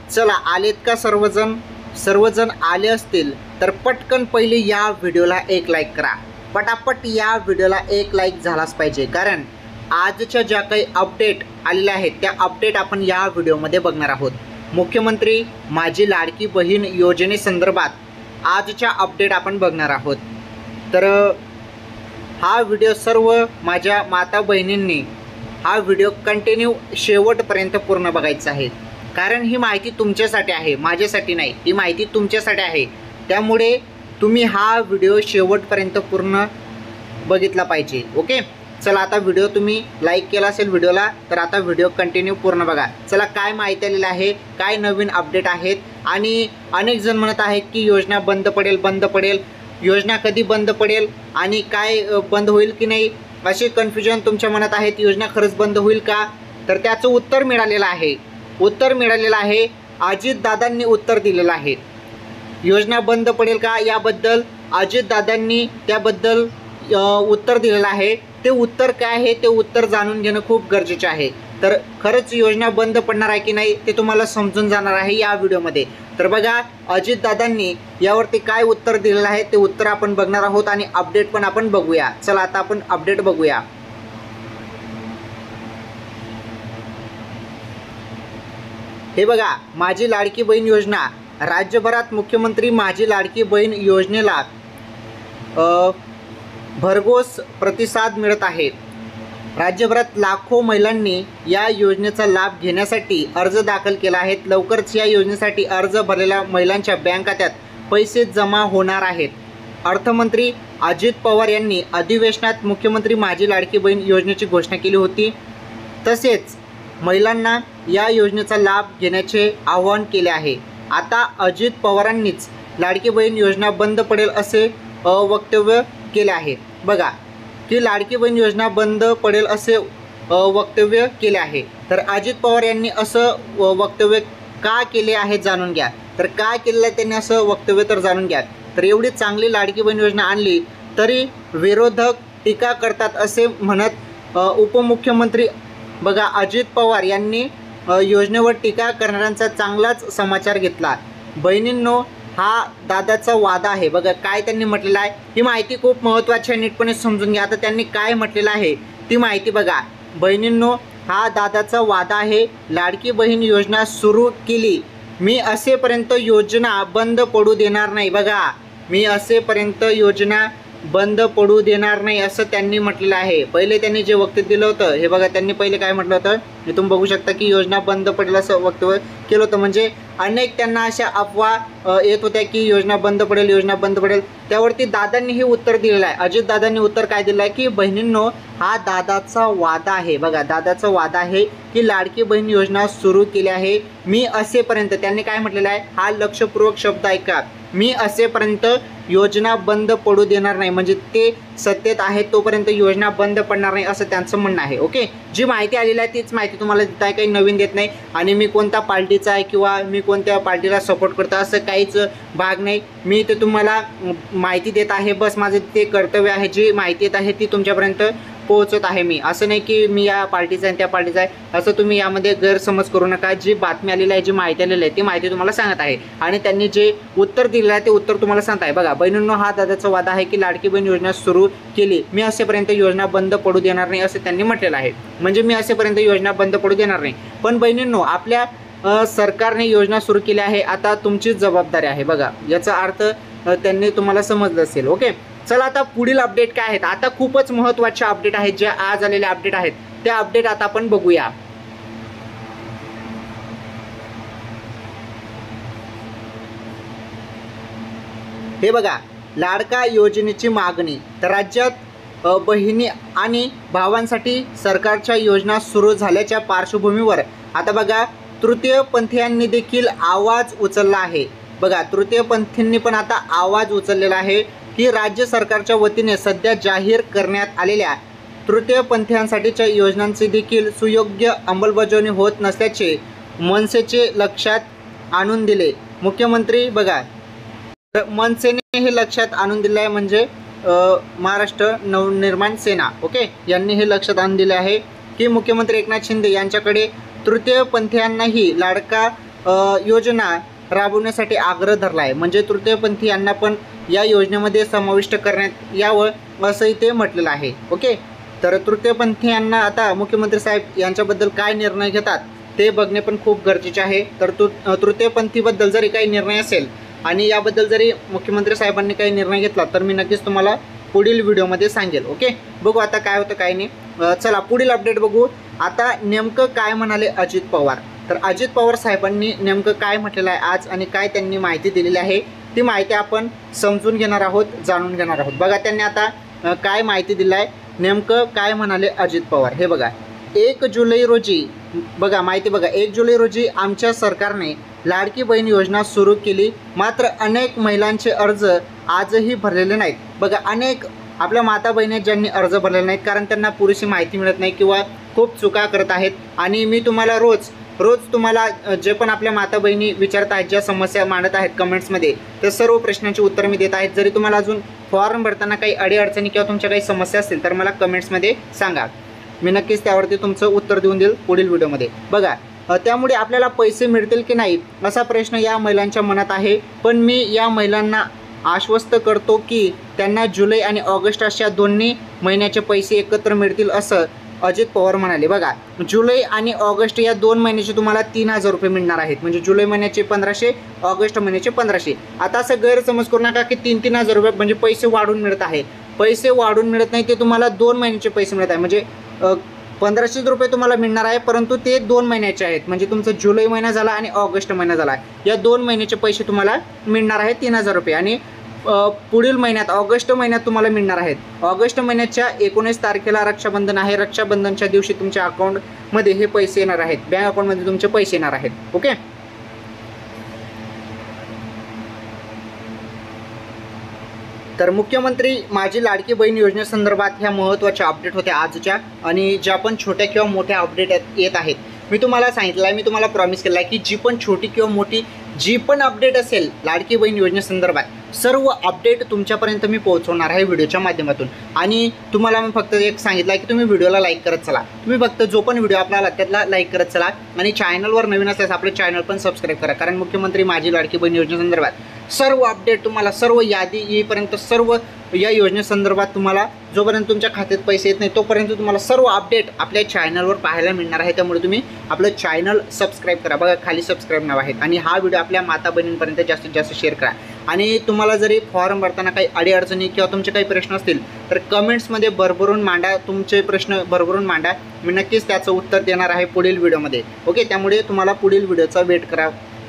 चला आलेत का सर्वजण? सर्वजण आले असतील तर पटकन पहिले या व्हिडिओला एक लाईक करा. पटापट या व्हिडिओला एक लाईक झालाच पाहिजे, कारण आजच्या ज्या काही अपडेट आलेल्या आहेत त्या अपडेट आपण या व्हिडिओमध्ये बघणार आहोत. मुख्यमंत्री माझी लाडकी बहीण योजनेसंदर्भात आजच्या अपडेट आपण बघणार आहोत. तर हा व्हिडिओ सर्व माझ्या माता बहिणींनी हा व्हिडिओ कंटिन्यू शेवटपर्यंत पूर्ण बघायचा आहे, कारण ही माहिती तुमच्यासाठी आहे, माझ्यासाठी नाही. ही माहिती तुमच्यासाठी आहे, त्यामुळे तुम्ही हा व्हिडिओ शेवटपर्यंत पूर्ण बघितला पाहिजे. ओके, चला आता व्हिडिओ तुम्ही लाईक केला असेल व्हिडिओला, तर आता व्हिडिओ कंटिन्यू पूर्ण बघा. चला काय माहिती आलेली आहे, काय नवीन अपडेट आहेत. आणि अनेक जण म्हणत आहेत की योजना बंद पडेल, योजना कधी बंद पडेल आणि काय बंद होईल की नाही, असे कन्फ्युजन तुमच्या मनात आहेत. योजना खरंच बंद होईल का? तर त्याचं उत्तर मिळालेलं आहे. अजितदादांनी उत्तर दिलेलं आहे. योजना बंद पडेल का याबद्दल अजितदादांनी त्याबद्दल उत्तर दिलेलं आहे. ते उत्तर काय आहे ते उत्तर जाणून घेणं खूप गरजेचं आहे. तर खरंच योजना बंद पडणार आहे की नाही ते तुम्हाला समजून जाणार आहे या व्हिडिओमध्ये. तर बघा अजितदादांनी यावरती काय उत्तर दिलेलं आहे ते उत्तर आपण बघणार आहोत आणि अपडेट पण आपण बघूया. चला आता आपण अपडेट बघूया. हे बघा, माझी लाडकी बहीण योजना राज्यभरात मुख्यमंत्री माझी लाडकी बहीण योजनेला भरघोस प्रतिसाद मिळत आहे. राज्यभरात लाखो महिलांनी या योजनेचा लाभ घेण्यासाठी अर्ज दाखल केला आहे. लवकरच या योजनेसाठी अर्ज भरलेल्या महिलांच्या बँक खात्यात पैसे जमा होणार आहेत. अर्थमंत्री अजित पवार यांनी अधिवेशनात मुख्यमंत्री माझी लाडकी बहीण योजनेची घोषणा केली होती. तसेच महिलांना या योजनेचा लाभ घेण्याचे आवाहन केले आहे. आता अजित पवारांनीच लाडकी बहीण योजना बंद पडेल असे वक्तव्य केले आहे. बघा की लाडकी बहीण योजना बंद पडेल असे वक्तव्य केले आहे. तर अजित पवार यांनी असं वक्तव्य का केले आहे जाणून घ्या. तर काय केलेलं आहे त्यांनी असं वक्तव्य तर जाणून घ्या. तर एवढी चांगली लाडकी बहीण योजना आणली तरी विरोधक टीका करतात असे म्हणत उपमुख्यमंत्री बघा अजित पवार यांनी योजनेवर टीका करणाऱ्यांचा चांगलाच समाचार घेतला. बहिणींनो, हा दादाचा वादा आहे. बघा काय त्यांनी म्हटलेलं आहे, ही माहिती खूप महत्त्वाची आहे, नीटपणे समजून घ्या. आता त्यांनी काय म्हटलेलं आहे ती माहिती बघा. बहिणींनो, हा दादाचा वादा आहे. लाडकी बहीण योजना सुरू केली, मी असेपर्यंत योजना बंद पडू देणार नाही. बघा, मी असेपर्यंत योजना बंद पडू देणार नाही असं त्यांनी म्हटलेलं आहे. पहिले त्यांनी जे वक्तव्य दिलं होतं हे बघा, त्यांनी पहिले काय म्हटलं होतं हे तुम्ही बघू शकता की योजना बंद पडेल असं वक्तव्य केलं होतं. म्हणजे अनेक त्यांना अशा अफवा येत होत्या की योजना बंद पडेल. त्यावरती दादांनी हे उत्तर दिलेलं आहे. अजितदादांनी उत्तर काय दिलं आहे की बहिणींनो, हा दादाचा वादा आहे. बघा, दादाचा वादा आहे की लाडकी बहीण योजना सुरू केली आहे, मी असेपर्यंत. त्यांनी काय म्हटलेलं आहे, हा लक्षपूर्वक शब्द ऐका, मी असेपर्यंत योजना बंद पडू देणार नाही. म्हणजे ते सत्तेत आहे तोपर्यंत योजना बंद पडणार नाही असं त्यांचं म्हणणं आहे. ओके, जी माहिती आलेली आहे तीच माहिती तुम्हाला देत आहे, काही नवीन देत नाही. आणि मी कोणत्या पार्टीचा आहे किंवा मी कोणत्या पार्टीला सपोर्ट करतो असं काहीच भाग नाही. मी ते तुम्हाला माहिती देत आहे, बस माझं ते कर्तव्य आहे. जी माहिती येत आहे ती तुमच्यापर्यंत पोहोचत आहे मी. असं नाही की मी या पार्टीचा आहे त्या पार्टीचा आहे असं तुम्ही यामध्ये गैरसमज करू नका. जी बातमी आलेली आहे, जी माहिती आलेली आहे ती माहिती तुम्हाला सांगत आहे. आणि त्यांनी जे उत्तर दिलेलं आहे ते उत्तर तुम्हाला सांगत आहे. बघा बहिणींनो, हा दादाचा वादा आहे की लाडकी बहीण योजना सुरू केली, मी असेपर्यंत योजना बंद पडू देणार नाही असं त्यांनी म्हटलेलं आहे. म्हणजे मी असेपर्यंत योजना बंद पडू देणार नाही. पण बहिणींनो, आपल्या सरकारने योजना सुरू केली आहे, आता तुमची जबाबदारी आहे. बघा, याचा अर्थ त्यांनी तुम्हाला समजलं असेल. ओके, चला आता पुढील अपडेट काय आहेत. आता खूपच महत्त्वाचे अपडेट आहेत, जे आज आलेले अपडेट आहेत त्या अपडेट आता आपण बघूया. हे बघा, लाडका योजनेची मागणी. तर राज्यात बहिणी आणि भावांसाठी सरकारच्या योजना सुरू झाल्याच्या पार्श्वभूमीवर आता बघा तृतीयपंथीयांनी देखील आवाज उचलला आहे. बघा, तृतीयपंथींनी पण आता आवाज उचललेला आहे की राज्य सरकारच्या वतीने सध्या जाहीर करण्यात आलेल्या तृतीयपंथीयांसाठीच्या योजनांची देखील सुयोग्य अंमलबजावणी होत नसल्याचे मनसेचे लक्षात आणून दिले. मुख्यमंत्री बघा, मनसेने हे लक्षात आणून दिले आहे, म्हणजे महाराष्ट्र नवनिर्माण सेना ओके यांनी हे लक्षात आणून दिले आहे की मुख्यमंत्री एकनाथ शिंदे यांच्याकडे तृतीयपंथीयांनाही लाडका योजना राबवण्यासाठी आग्रह धरला आहे. म्हणजे तृतीयपंथी यांना पण या योजनेमध्ये समाविष्ट करण्यात यावं असंही ते म्हटलेलं आहे. ओके, तर तृतीयपंथी यांना आता मुख्यमंत्री साहेब यांच्याबद्दल काय निर्णय घेतात ते बघणे पण खूप गरजेचे आहे. तर तृतीयपंथीबद्दल जरी काही निर्णय असेल आणि याबद्दल जरी मुख्यमंत्री साहेबांनी काही निर्णय घेतला तर मी नक्कीच तुम्हाला पुढील व्हिडिओमध्ये सांगेल. ओके, बघू आता काय होतं काय नाही. चला पुढील अपडेट बघू. आता नेमकं काय म्हणाले अजित पवार. तर अजित पवार साहेबांनी नेमकं काय म्हटलेलं आहे आज आणि काय त्यांनी माहिती दिलेली आहे ती माहिती आपण समजून घेणार आहोत, जाणून घेणार आहोत. बघा त्यांनी आता काय माहिती दिली आहे, नेमकं काय म्हणाले अजित पवार हे बघा. 1 जुलै रोजी बघा माहिती बघा. 1 जुलै रोजी आमच्या सरकारने लाडकी बहीण योजना सुरू केली, मात्र अनेक महिलांचे अर्ज आजही भरलेले नाहीत. बघा अनेक आपल्या माता बहिणी ज्यांनी अर्ज भरलेले नाहीत कारण त्यांना पुरेशी माहिती मिळत नाही किंवा खूप चुका करत आहेत. आणि मी तुम्हाला रोज तुम्हाला जे पण आपल्या माता बहिणी विचारत आहेत, ज्या समस्या मांडत आहेत कमेंट्समध्ये, त्या सर्व प्रश्नांची उत्तर मी देत आहेत. जरी तुम्हाला अजून फॉर्म भरताना काही अडीअडचणी किंवा तुमच्या काही समस्या असतील तर मला कमेंट्समध्ये सांगा, मी नक्कीच त्यावरती तुमचं उत्तर देऊन देईल पुढील व्हिडिओमध्ये. बघा त्यामुळे आपल्याला पैसे मिळतील की नाही असा प्रश्न या महिलांच्या मनात आहे. पण मी या महिलांना आश्वस्त करतो की त्यांना जुलै आणि ऑगस्ट अशा दोन्ही महिन्याचे पैसे एकत्र मिळतील असं अजित पवार म्हणाले. बघा जुलै आणि ऑगस्ट या 2 महिन्याचे तुम्हाला 3,000 रुपये मिळणार आहेत. म्हणजे जुलै महिन्याचे 1,500, ऑगस्ट महिन्याचे 1,500. आता असं गैरसमज करू नका की 3,000 रुपये म्हणजे पैसे वाढून मिळत आहे. पैसे वाढून मिळत नाही, ते तुम्हाला 2 महिन्याचे पैसे मिळत आहे. म्हणजे 1,500 रुपये तुम्हाला मिळणार आहे, परंतु ते 2 महिन्याचे आहेत. म्हणजे तुमचं जुलै महिना झाला आणि ऑगस्ट महिना झाला, या 2 महिन्याचे पैसे तुम्हाला मिळणार आहेत 3,000 रुपये. आणि पुढील महिन्यात ऑगस्ट महिन्यात तुम्हाला मिळणार आहेत. ऑगस्ट महिन्याच्या 19 तारखेला रक्षाबंधन आहे. रक्षाबंधनच्या दिवशी तुमच्या अकाउंटमध्ये हे पैसे येणार आहेत, बँक अकाउंटमध्ये तुमचे पैसे येणार आहेत. ओके, तर मुख्यमंत्री माझी लाडकी बहीण योजनेसंदर्भात ह्या महत्त्वाच्या अपडेट होत्या आजच्या. आणि ज्या पण छोट्या किंवा मोठ्या अपडेट येत आहेत मी तुम्हाला सांगितलं आहे, मी तुम्हाला प्रॉमिस केलं आहे की जी पण छोटी किंवा मोठी जी पण अपडेट असेल लाडकी बहीण योजनेसंदर्भात सर्व अपडेट तुमच्यापर्यंत मी पोहोचवणार आहे व्हिडिओच्या माध्यमातून. आणि तुम्हाला मी फक्त एक सांगितलं आहे की तुम्ही व्हिडिओला लाईक करत चला. तुम्ही फक्त जो पण व्हिडिओ आपल्याला त्यातला लाईक करत चला. आणि चॅनलवर नवीन असल्यास आपलं चॅनल पण सबस्क्राईब करा, कारण मुख्यमंत्री माझी लाडकी बहीण योजनेसंदर्भात सर्व अपडेट तुम्हाला, सर्व यादी येईपर्यंत, सर्व या योजनेसंदर्भात तुम्हाला जोपर्यंत तुमच्या खात्यात पैसे येत नाही तोपर्यंत तुम्हाला सर्व अपडेट आपल्या चॅनलवर पाहायला मिळणार आहे. त्यामुळे तुम्ही आपलं चॅनल सबस्क्राईब करा. बघा खाली सबस्क्राईब नाव आहेत. आणि हा व्हिडिओ आपल्या माता बहिणींपर्यंत जास्तीत जास्त शेअर करा. आणि तुम्हाला जरी फॉर्म भरताना काही अडीअडचणी किंवा तुमचे काही प्रश्न असतील तर कमेंट्समध्ये भरभरून मांडा, तुमचे प्रश्न भरभरून मांडा. मी नक्कीच त्याचं उत्तर देणार आहे पुढील व्हिडिओमध्ये. ओके, त्यामुळे तुम्हाला पुढील व्हिडिओचा वेट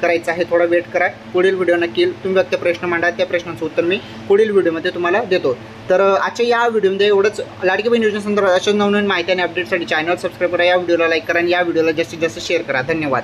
करायचा आहे, थोडा वेट करा. पुढील व्हिडिओ नक्की तुम्ही फक्त प्रश्न मांडा, त्या प्रश्नाचं उत्तर मी पुढील व्हिडिओमध्ये तुम्हाला देतो. तर आजच्या या व्हिडिओमध्ये एवढंच. लाडकी बहीण योजनेसंदर्भात अशा नवनवीन माहिती आणि अपडेटसाठी चॅनल सबस्क्राईब करा, या व्हिडिओला लाईक करा आणि या व्हिडिओला जास्तीत जास्त शेअर करा. धन्यवाद.